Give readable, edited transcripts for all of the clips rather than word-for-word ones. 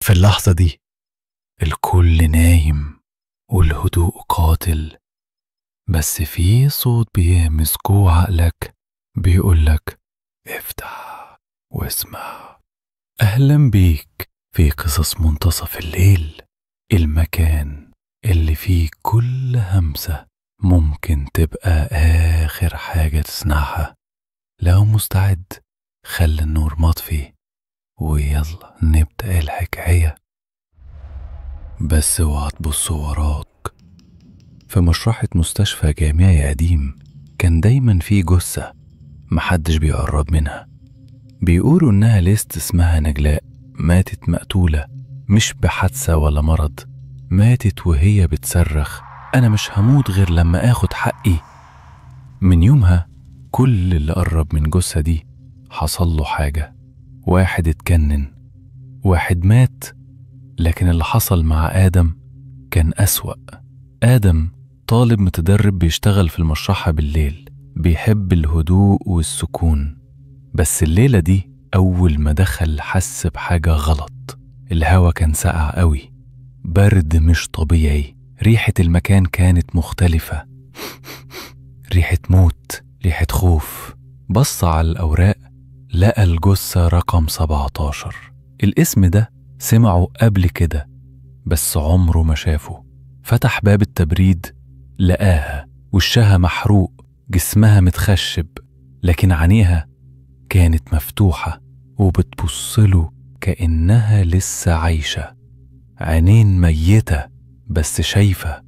في اللحظة دي الكل نايم والهدوء قاتل، بس في صوت بيهمس جوه عقلك بيقولك افتح واسمع. أهلا بيك في قصص منتصف الليل، المكان اللي فيه كل همسة ممكن تبقى آخر حاجة تسمعها. لو مستعد خلي النور مطفي ويلا نبدأ الحكاية. بس اوعى تبص وراك. في مشرحة مستشفى جامعي قديم كان دايما في جثة محدش بيقرب منها. بيقولوا انها ليست اسمها نجلاء، ماتت مقتولة، مش بحادثة ولا مرض، ماتت وهي بتصرخ انا مش هموت غير لما اخد حقي. من يومها كل اللي قرب من جثة دي حصل له حاجة. واحد اتجنن، واحد مات، لكن اللي حصل مع آدم كان أسوأ. آدم طالب متدرب بيشتغل في المشرحة بالليل، بيحب الهدوء والسكون. بس الليلة دي أول ما دخل حس بحاجة غلط. الهوا كان ساقع قوي، برد مش طبيعي، ريحة المكان كانت مختلفة، ريحة موت، ريحة خوف. بص على الأوراق لقى الجثة رقم 17. الاسم ده سمعه قبل كده بس عمره ما شافه. فتح باب التبريد لقاها وشها محروق، جسمها متخشب، لكن عينيها كانت مفتوحة وبتبصله كأنها لسه عايشة. عينين ميتة بس شايفة.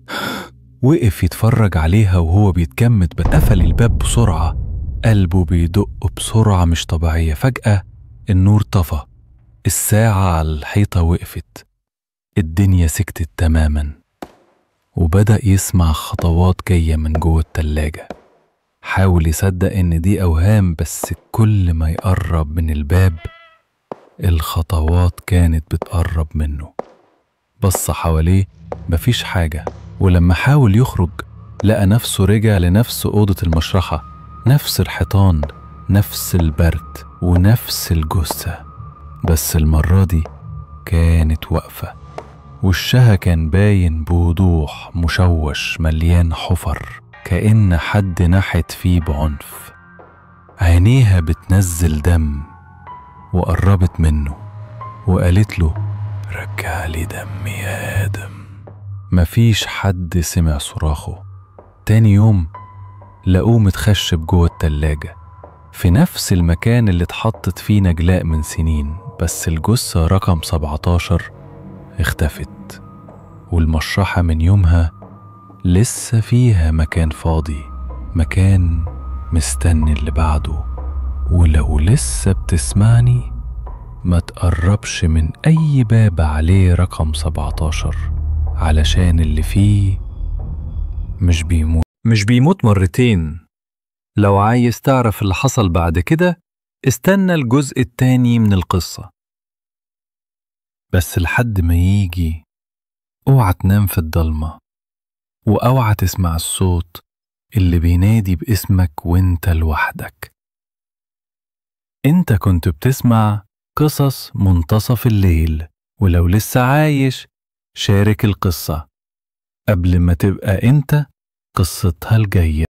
وقف يتفرج عليها وهو بيتجمد، قفل الباب بسرعة، قلبه بيدق بسرعة مش طبيعية. فجأة النور طفى، الساعة على الحيطة وقفت، الدنيا سكتت تماما، وبدأ يسمع خطوات جاية من جوه التلاجة. حاول يصدق ان دي اوهام، بس كل ما يقرب من الباب الخطوات كانت بتقرب منه. بص حواليه مفيش حاجة، ولما حاول يخرج لقى نفسه رجع لنفس أوضة المشرحة، نفس الحيطان، نفس البرد ونفس الجثة، بس المرة دي كانت واقفة. وشها كان باين بوضوح، مشوش مليان حفر، كأن حد نحت فيه بعنف. عينيها بتنزل دم، وقربت منه وقالت له رجع لي دم يا آدم. مفيش حد سمع صراخه. تاني يوم لقوه متخشب جوه التلاجة في نفس المكان اللي اتحطت فيه نجلاء من سنين، بس الجثة رقم 17 اختفت. والمشرحة من يومها لسه فيها مكان فاضي، مكان مستني اللي بعده. ولو لسه بتسمعني ما تقربش من أي باب عليه رقم 17، علشان اللي فيه مش بيموت مرتين. لو عايز تعرف اللي حصل بعد كده استنى الجزء التاني من القصة. بس لحد ما يجي اوعى تنام في الضلمة، واوعى تسمع الصوت اللي بينادي باسمك وانت لوحدك. انت كنت بتسمع قصص منتصف الليل، ولو لسه عايش شارك القصة قبل ما تبقى انت قصتها الجاية.